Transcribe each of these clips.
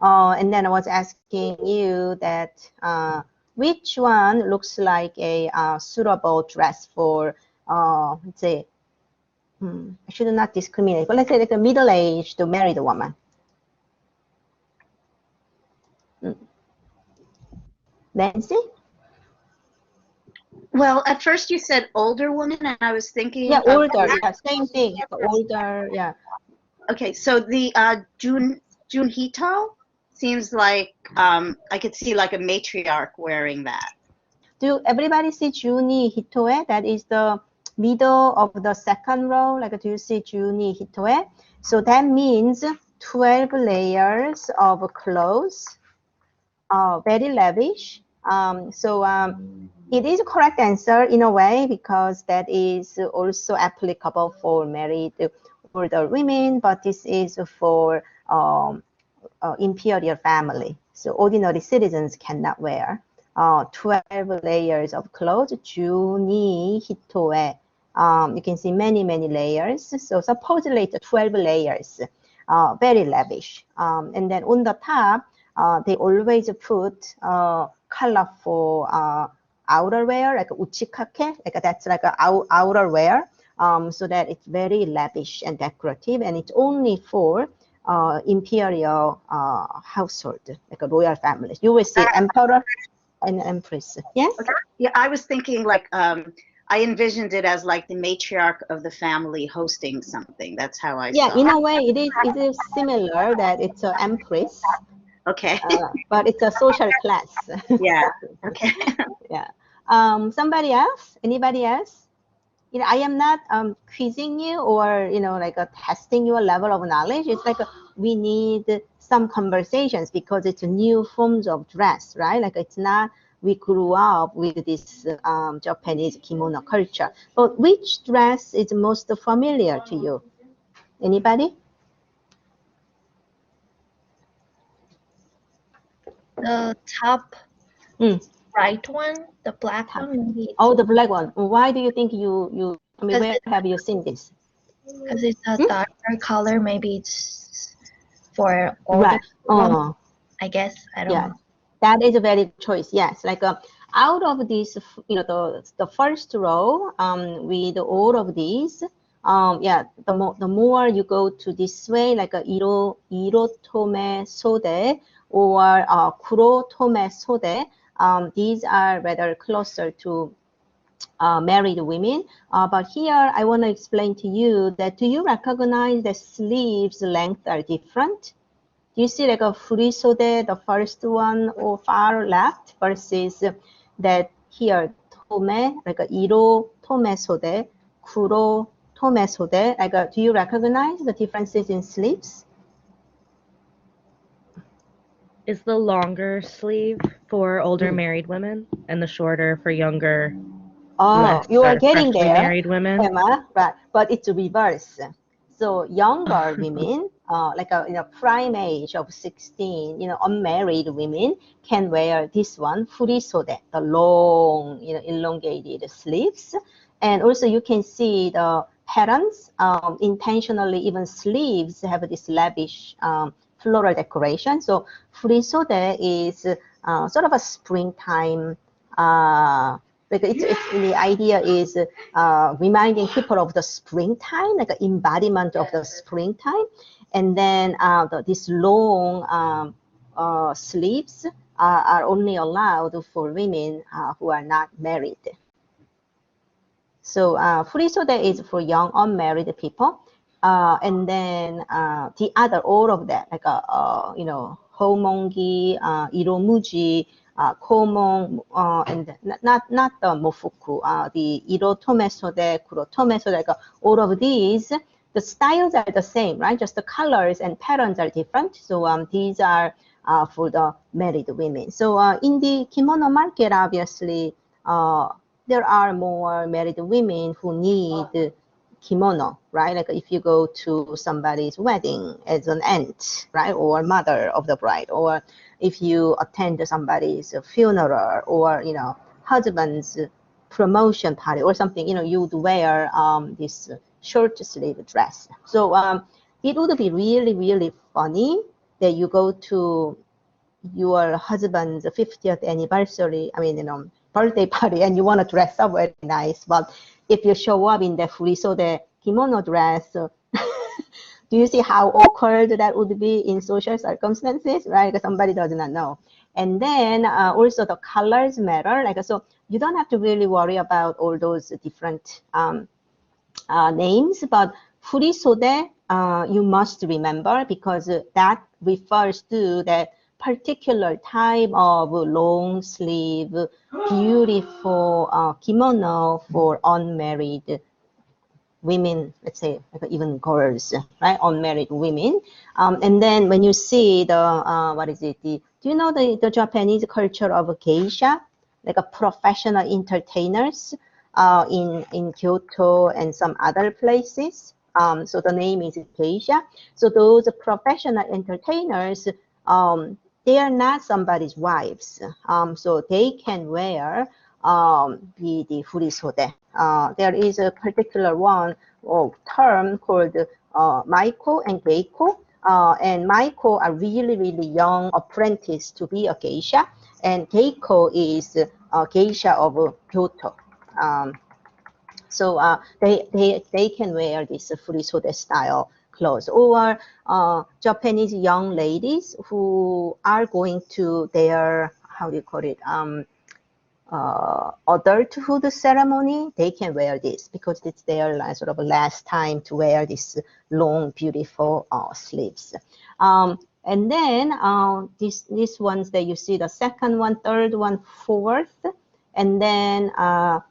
And then I was asking you that which one looks like a suitable dress for, let's say, I should not discriminate, but let's say like a middle-aged married woman. Nancy? Well, at first you said older woman, and I was thinking. Yeah, older. Yeah, same thing. Older. Yeah. Okay, so the Junhito seems like I could see like a matriarch wearing that. Do everybody see Juni Hitoe? That is the middle of the second row. Like, do you see Juni Hitoe? So that means 12 layers of clothes, very lavish. It is a correct answer in a way, because that is also applicable for married older women, but this is for imperial family. So ordinary citizens cannot wear 12 layers of clothes. Juni Hitoe. You can see many, many layers. So supposedly it's 12 layers, very lavish. And then on the top, they always put colorful outerwear, like uchikake, like that's like a outerwear, so that it's very lavish and decorative, and it's only for imperial household, like a royal family. You will see emperor and empress. Yes. Okay. Yeah, I was thinking like I envisioned it as like the matriarch of the family hosting something. That's how I saw it. Yeah, in a way, it is similar that it's an empress. Okay. But it's a social class. Yeah. Okay. Yeah. Somebody else? Anybody else? I am not quizzing you or like testing your level of knowledge. It's like we need some conversations because it's a new forms of dress, right? Like it's not we grew up with this Japanese kimono culture. But which dress is most familiar to you? Anybody? The top right one, the black one. Maybe oh, the black one. Why do you think where have you seen this? Because it's a darker color. Maybe it's for older right. I guess. I don't know. That is a very good choice. Yes, like out of these, the first row, with all of these, the more you go to this way, like a irotome sode or kurotome sode, these are rather closer to married women. But here I want to explain to you that, do you recognize the sleeves length are different? Do you see like a furisode, the first one or far left, versus that here, tome, like a iro tome sode, kuro tome sode. Like do you recognize the differences in sleeves? Is the longer sleeve for older married women and the shorter for younger? Oh, you are getting there, married women, Emma, right? But it's reverse. So younger women, like in a prime age of 16, unmarried women can wear this one, furisode, the long, elongated sleeves. And also you can see the patterns, intentionally even sleeves have this lavish floral decoration. So furisode is sort of a springtime, like the idea is reminding people of the springtime, like an embodiment of the springtime. And then these long sleeves are only allowed for women who are not married. So furisode is for young unmarried people. And then the other, all of that, like homongi, iromuji, komon, and not the mofuku, the irotome sode, kurotome sode, like all of these, the styles are the same, right? Just the colors and patterns are different. So these are for the married women. So in the kimono market, obviously, there are more married women who need kimono, right? Like if you go to somebody's wedding as an aunt, right, or mother of the bride, or if you attend somebody's funeral, or husband's promotion party or something, you would wear this short sleeve dress. So it would be really, really funny that you go to your husband's 50th anniversary, birthday party, and you want to dress up very nice, but if you show up in the furisode kimono dress, do you see how awkward that would be in social circumstances, right? Because somebody does not know. And then also the colors matter. So you don't have to really worry about all those different names, but furisode you must remember, because that refers to that particular type of long sleeve, beautiful kimono for unmarried women, let's say, like even girls, right? Unmarried women. And then when you see the, do you know the Japanese culture of geisha, like a professional entertainers in Kyoto and some other places? So the name is geisha. So those professional entertainers, they are not somebody's wives. So they can wear the furisode. There is a particular one or term called maiko and geiko. And maiko are really, really young apprentice to be a geisha, and geiko is a geisha of Kyoto. So they can wear this furisode style clothes, or Japanese young ladies who are going to their, how do you call it, adulthood ceremony, they can wear this because it's their sort of last time to wear this long, beautiful sleeves. And then these ones that you see, the second one, third one, fourth, and then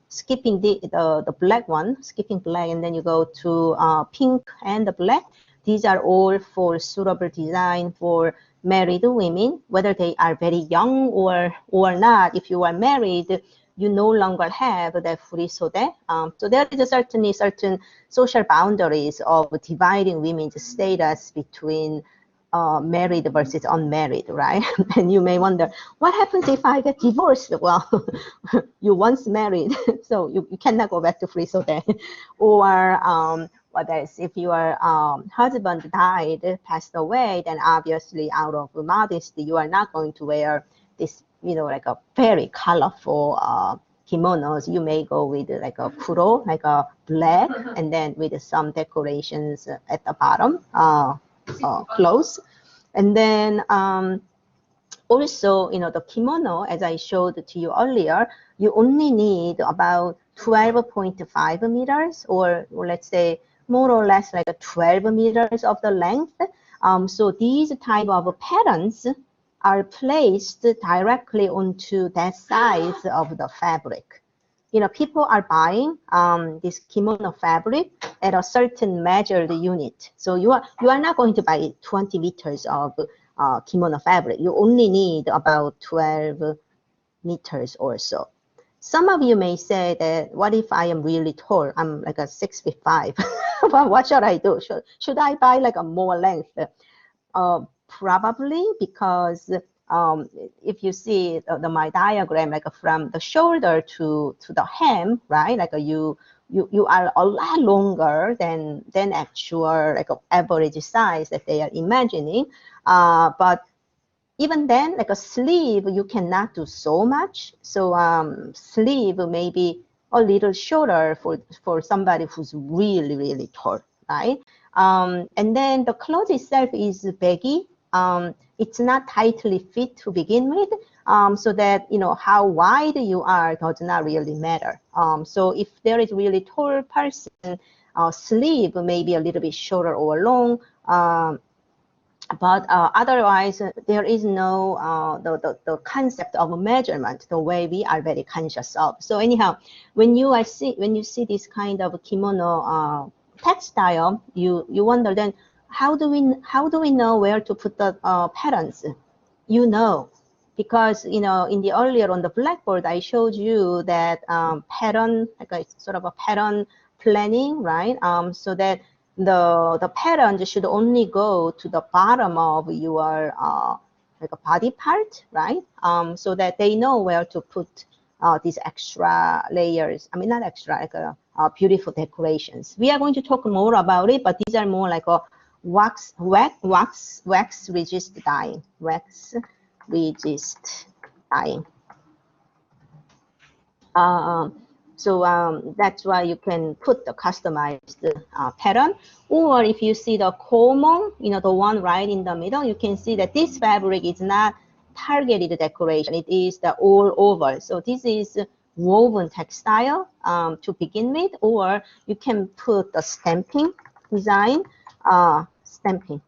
skipping the black one, skipping black, and then you go to pink and the black. These are all for suitable design for married women, whether they are very young or not. If you are married, you no longer have that furisode. So there is certainly certain social boundaries of dividing women's status between married versus unmarried, right? And you may wonder, what happens if I get divorced? Well, you once married, so you cannot go back to furisode. Or what else? If your husband died, passed away, then obviously out of modesty, you are not going to wear this, like a very colorful kimonos. You may go with like a kuro, like a black, and then with some decorations at the bottom, close. And then also, the kimono, as I showed to you earlier, you only need about 12.5 meters, or let's say more or less like 12 meters of the length. So these type of patterns are placed directly onto that size of the fabric. People are buying this kimono fabric at a certain measured unit. So you are not going to buy 20 meters of kimono fabric. You only need about 12 meters or so. Some of you may say that, what if I am really tall? I'm like a 6'5". Well, what should I do? Should I buy like a more length? Probably, because if you see my diagram, like from the shoulder to the hem, right? Like you are a lot longer than actual like average size that they are imagining. But even then, like a sleeve, you cannot do so much. So sleeve may be a little shorter for somebody who's really, really tall, right? And then the clothes itself is baggy. It's not tightly fit to begin with, so that how wide you are does not really matter. So if there is really tall person, sleeve may be a little bit shorter or long. But otherwise, there is no the concept of measurement the way we are very conscious of. So anyhow, when you see this kind of kimono textile, you wonder then, how do we know where to put the patterns? Because in the earlier on the blackboard I showed you that pattern, like a sort of a pattern planning, right? So that the pattern should only go to the bottom of your like a body part, right? So that they know where to put these extra layers. Not extra, like beautiful decorations. We are going to talk more about it, but these are more like wax resist dyeing, wax resist dyeing. That's why you can put the customized pattern. Or if you see the common, the one right in the middle, you can see that this fabric is not targeted decoration. It is the all over. So this is woven textile to begin with, or you can put the stamping design, stamping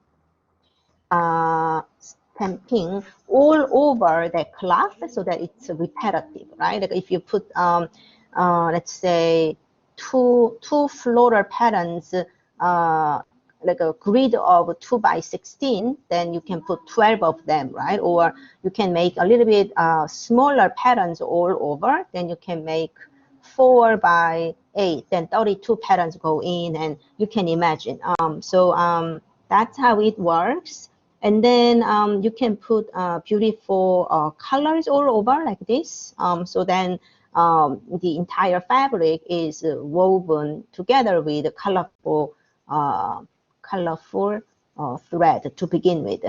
all over the cloth so that it's repetitive, right? Like if you put, let's say, two floral patterns, like a grid of 2 by 16, then you can put 12 of them, right? Or you can make a little bit smaller patterns all over, then you can make 4 by 8, then 32 patterns go in, and you can imagine. That's how it works. And then you can put beautiful colors all over like this. So then the entire fabric is woven together with colorful thread to begin with.